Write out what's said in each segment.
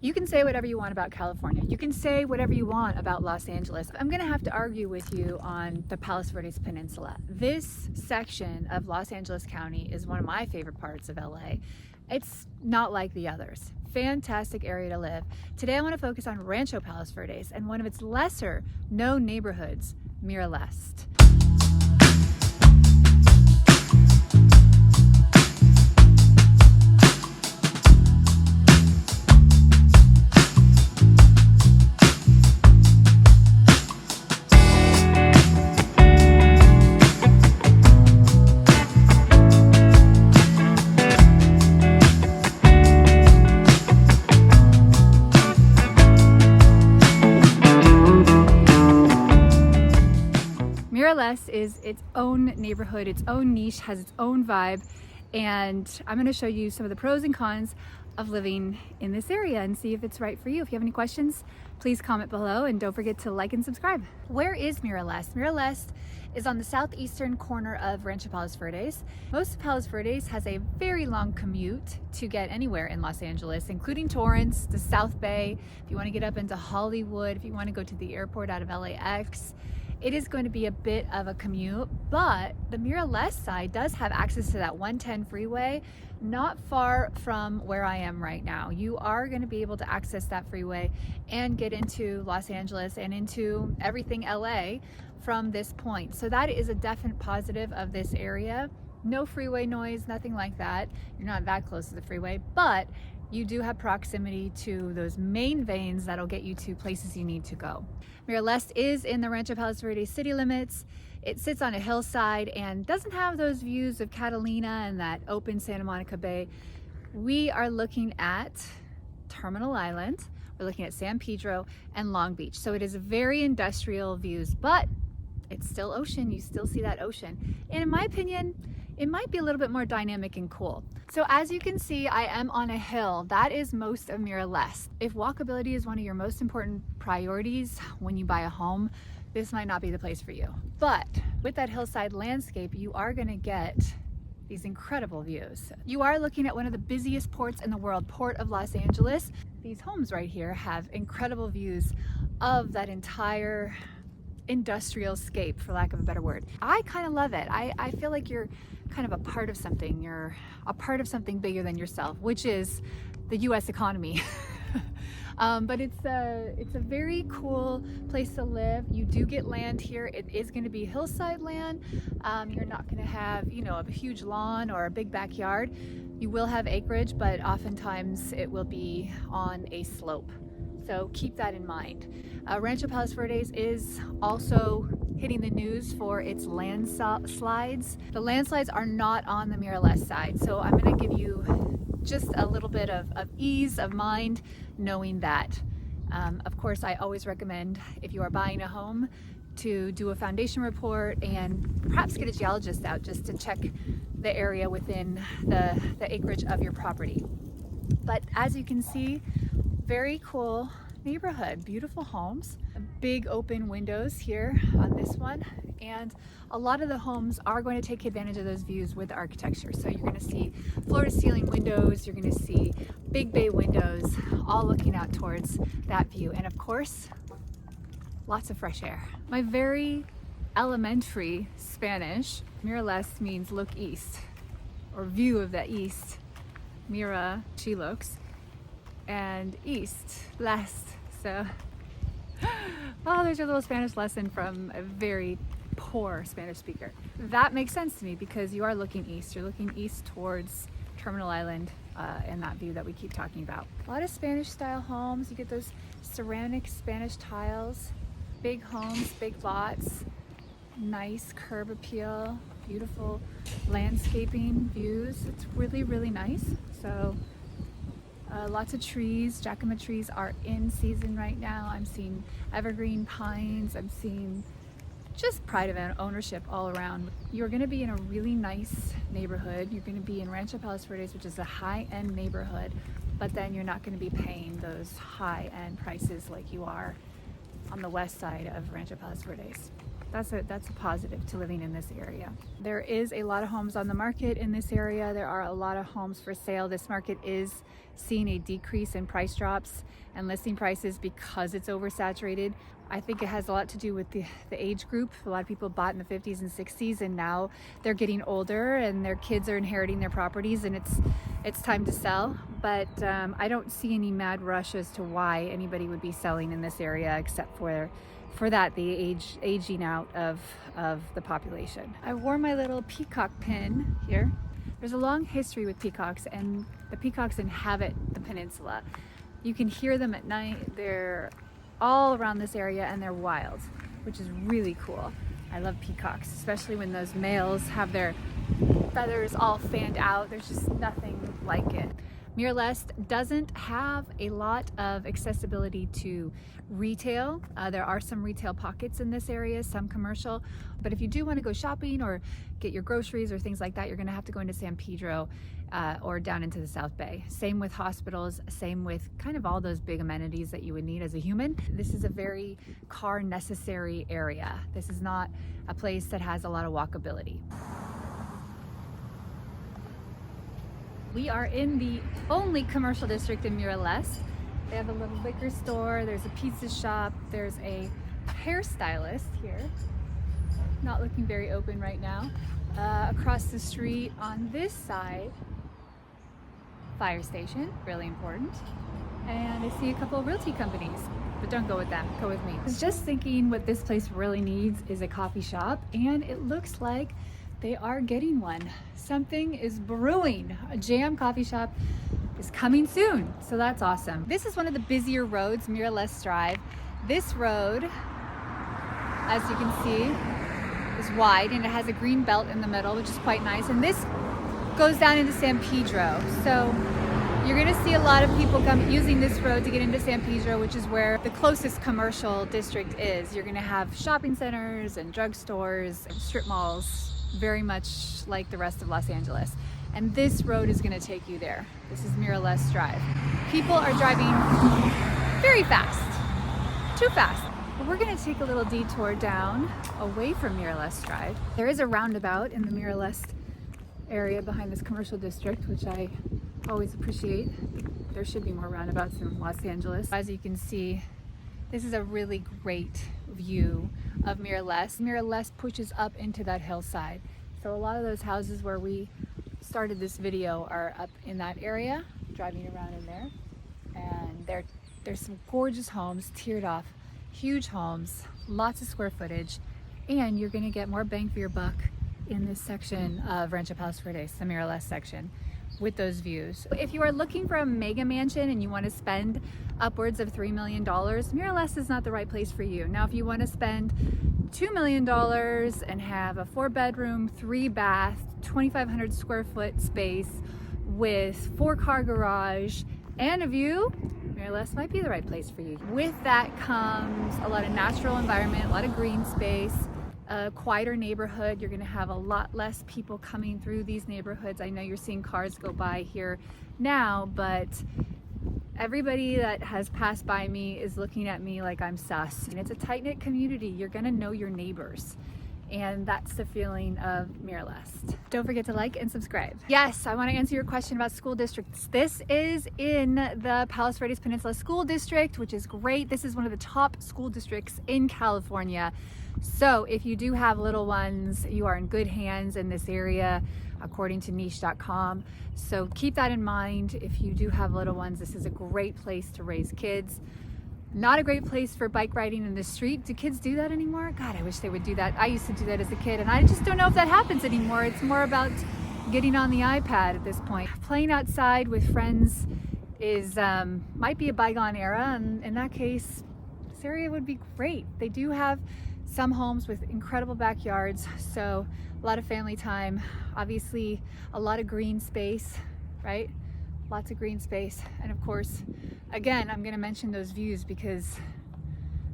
You can say whatever you want about California. You can say whatever you want about Los Angeles. I'm gonna have to argue with you on the Palos Verdes Peninsula. This section of Los Angeles County is one of my favorite parts of LA. It's not like the others. Fantastic area to live. Today I want to focus on Rancho Palos Verdes and one of its lesser known neighborhoods, Miraleste. Mirrorless is its own neighborhood, its own niche, has its own vibe, and I'm going to show you some of the pros and cons of living in this area and see if it's right for you. If you have any questions, please comment below and don't forget to like and subscribe. Where is Mirrorless? Mirrorless is on the southeastern corner of Rancho Palos Verdes. Most of Palos Verdes has a very long commute to get anywhere in Los Angeles, including Torrance, the South Bay. If you want to get up into Hollywood, if you want to go to the airport out of LAX, it is going to be a bit of a commute, but the Mirrorless side does have access to that 110 freeway, not far from where I am right now. You are going to be able to access that freeway and get into Los Angeles and into everything LA from this point. So that is a definite positive of this area. No freeway noise, nothing like that. You're not that close to the freeway, but you do have proximity to those main veins that'll get you to places you need to go. Mirrorleste is in the Rancho Palos Verdes city limits. It sits on a hillside and doesn't have those views of Catalina and that open Santa Monica Bay. We are looking at Terminal Island, we're looking at San Pedro and Long Beach. So it is very industrial views, but it's still ocean. You still see that ocean. And in my opinion, it might be a little bit more dynamic and cool. So as you can see, I am on a hill. That is most of Mirrorleste. If walkability is one of your most important priorities when you buy a home, this might not be the place for you. But with that hillside landscape, you are gonna get these incredible views. You are looking at one of the busiest ports in the world, Port of Los Angeles. These homes right here have incredible views of that entire industrial scape, for lack of a better word. I kind of love it. I feel like you're kind of a part of something. You're a part of something bigger than yourself, which is the US economy. But it's a very cool place to live. You do get land here. It is going to be hillside land. You're not going to have, you know, a huge lawn or a big backyard. You will have acreage, but oftentimes it will be on a slope. So keep that in mind. Rancho Palos Verdes is also hitting the news for its landslides. The landslides are not on the Mirrorless side, so I'm going to give you just a little bit of ease of mind knowing that. Of course, I always recommend, if you are buying a home, to do a foundation report and perhaps get a geologist out just to check the area within the acreage of your property. But as you can see, very cool neighborhood, beautiful homes, big open windows here on this one, and a lot of the homes are going to take advantage of those views with architecture. So you're going to see floor to ceiling windows, you're going to see big bay windows, all looking out towards that view, and of course lots of fresh air. My very elementary Spanish, Mirrorleste means look east, or view of the east. Mira, she looks, and east, last. So, well, there's your little Spanish lesson from a very poor Spanish speaker. That makes sense to me because you are looking east. You're looking east towards Terminal Island and that view that we keep talking about. A lot of Spanish style homes. You get those ceramic Spanish tiles, big homes, big lots, nice curb appeal, beautiful landscaping views. It's really, really nice. So lots of trees. Jacama trees are in season right now. I'm seeing evergreen pines. I'm seeing just pride of ownership all around. You're going to be in a really nice neighborhood. You're going to be in Rancho Palos Verdes, which is a high-end neighborhood, but then you're not going to be paying those high-end prices like you are on the west side of Rancho Palos Verdes. That's a positive to living in this area. There is a lot of homes on the market in this area. There are a lot of homes for sale. This market is seeing a decrease in price drops and listing prices because it's oversaturated. I think it has a lot to do with the age group. A lot of people bought in the 50s and 60s, and now they're getting older and their kids are inheriting their properties, and it's time to sell. But I don't see any mad rush as to why anybody would be selling in this area, except for the aging out of the population. I wore my little peacock pin here. There's a long history with peacocks, and the peacocks inhabit the peninsula. You can hear them at night. They're all around this area and they're wild, which is really cool. I love peacocks, especially when those males have their feathers all fanned out. There's just nothing like it. Miraleste doesn't have a lot of accessibility to retail. There are some retail pockets in this area, some commercial, but if you do want to go shopping or get your groceries or things like that, you're going to have to go into San Pedro or down into the South Bay. Same with hospitals, same with kind of all those big amenities that you would need as a human. This is a very car necessary area. This is not a place that has a lot of walkability. We are in the only commercial district in Miraleste. They have a little liquor store, there's a pizza shop, there's a hairstylist here. Not looking very open right now. Across the street on this side, fire station, really important. And I see a couple of realty companies, but don't go with them, go with me. I was just thinking what this place really needs is a coffee shop, and it looks like they are getting one. Something is brewing. A jam coffee shop is coming soon, so that's awesome. This is one of the busier roads, Mirrorless Drive. This road, as you can see, is wide and it has a green belt in the middle, which is quite nice. And this goes down into San Pedro. So you're gonna see a lot of people using this road to get into San Pedro, which is where the closest commercial district is. You're gonna have shopping centers and drugstores and strip malls, very much like the rest of Los Angeles. And this road is gonna take you there. This is Mirrorless Drive. People are driving very fast, too fast. But we're gonna take a little detour down away from Mirrorless Drive. There is a roundabout in the Mirrorless area behind this commercial district, which I always appreciate. There should be more roundabouts in Los Angeles. As you can see, this is a really great view of Mirrorless. Mirrorless pushes up into that hillside. So a lot of those houses where we started this video are up in that area, driving around in there. And there's some gorgeous homes, tiered off, huge homes, lots of square footage, and you're gonna get more bang for your buck in this section of Rancho Palos Verdes, the Mirrorless section, with those views. If you are looking for a mega mansion and you want to spend upwards of $3 million, Mirrorless is not the right place for you. Now, if you want to spend $2 million and have a 4-bedroom, 3-bath, 2,500 square foot space with 4-car garage and a view, Mirrorless might be the right place for you. With that comes a lot of natural environment, a lot of green space, a quieter neighborhood. You're gonna have a lot less people coming through these neighborhoods. I know you're seeing cars go by here now, but everybody that has passed by me is looking at me like I'm sus. And it's a tight-knit community. You're gonna know your neighbors. And that's the feeling of Mirrorless. Don't forget to like and subscribe. Yes, I want to answer your question about school districts. This is in the Palos Verdes Peninsula School District, which is great. This is one of the top school districts in California. So if you do have little ones, you are in good hands in this area, according to niche.com. So keep that in mind. If you do have little ones, this is a great place to raise kids. Not a great place for bike riding in the street. Do kids do that anymore? God, I wish they would do that. I used to do that as a kid, and I just don't know if that happens anymore. It's more about getting on the iPad at this point. Playing outside with friends is might be a bygone era, and in that case, this area would be great. They do have some homes with incredible backyards, so a lot of family time, obviously a lot of green space, right? Lots of green space. And of course, again, I'm gonna mention those views because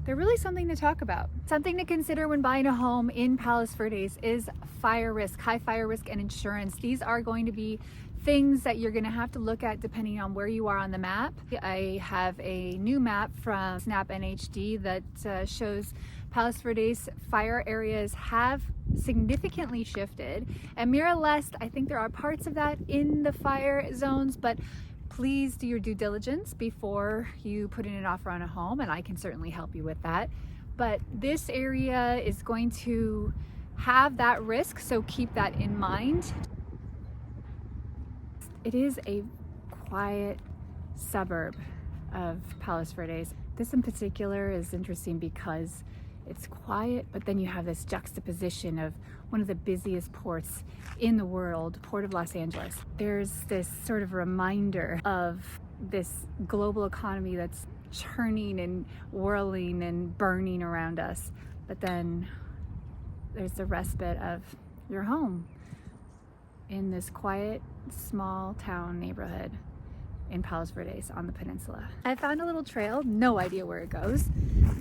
they're really something to talk about. Something to consider when buying a home in Palos Verdes is fire risk, high fire risk, and insurance. These are going to be things that you're going to have to look at depending on where you are on the map. I have a new map from Snap NHD that shows Palos Verdes fire areas have significantly shifted, and Miraleste, I think there are parts of that in the fire zones, but please do your due diligence before you put in an offer on a home, and I can certainly help you with that. But this area is going to have that risk, so keep that in mind. It is a quiet suburb of Palos Verdes. This in particular is interesting because it's quiet, but then you have this juxtaposition of one of the busiest ports in the world, Port of Los Angeles. There's this sort of reminder of this global economy that's churning and whirling and burning around us. But then there's the respite of your home in this quiet, small town neighborhood in Palos Verdes on the peninsula. I found a little trail, no idea where it goes.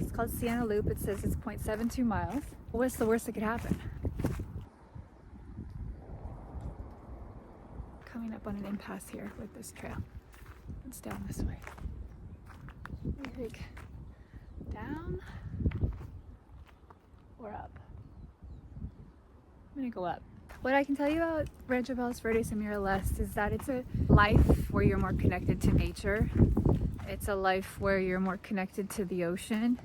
It's called Sienna Loop. It says it's 0.72 miles. What's the worst that could happen? Coming up on an impasse here with this trail. It's down this way. We think down or up? I'm gonna go up. What I can tell you about Rancho Palos Verdes and Miraleste is that it's a life where you're more connected to nature. It's a life where you're more connected to the ocean.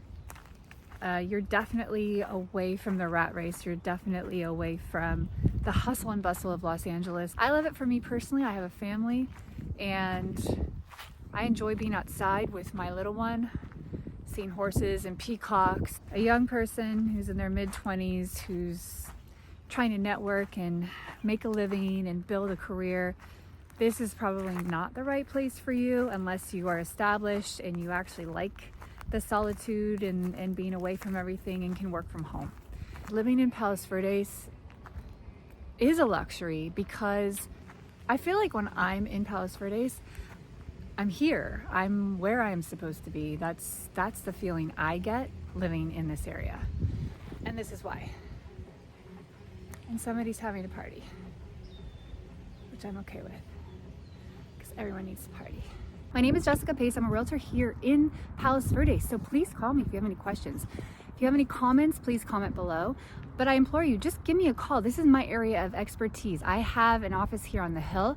You're definitely away from the rat race. You're definitely away from the hustle and bustle of Los Angeles. I love it for me personally. I have a family and I enjoy being outside with my little one, seeing horses and peacocks. A young person who's in their mid-20s who's trying to network and make a living and build a career, this is probably not the right place for you unless you are established and you actually like the solitude and being away from everything and can work from home. Living in Palos Verdes is a luxury because I feel like when I'm in Palos Verdes, I'm here. I'm where I'm supposed to be. That's the feeling I get living in this area. And this is why. And somebody's having a party, which I'm okay with, because everyone needs to party. My name is Jessica Pace. I'm a realtor here in Palos Verdes, so please call me if you have any questions. If you have any comments, please comment below. But I implore you, just give me a call. This is my area of expertise. I have an office here on the hill.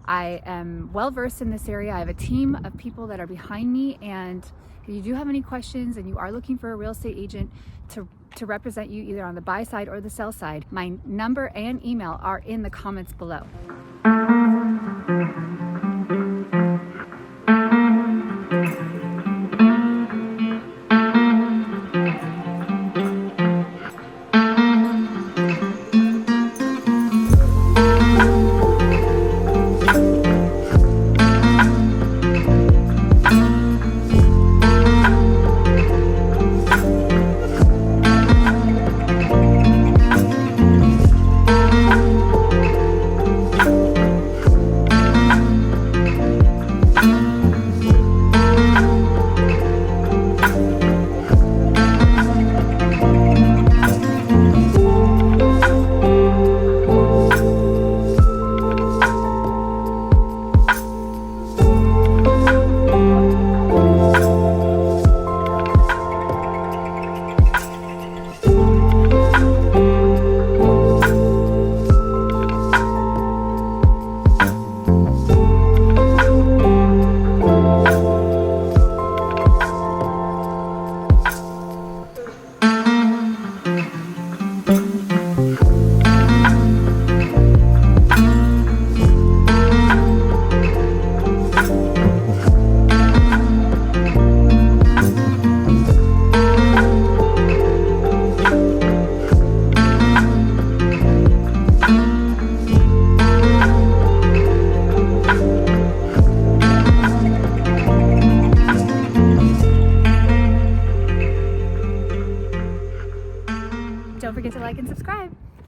I am well versed in this area. I have a team of people that are behind me, and if you do have any questions and you are looking for a real estate agent to represent you either on the buy side or the sell side, my number and email are in the comments below. Don't forget to like and subscribe.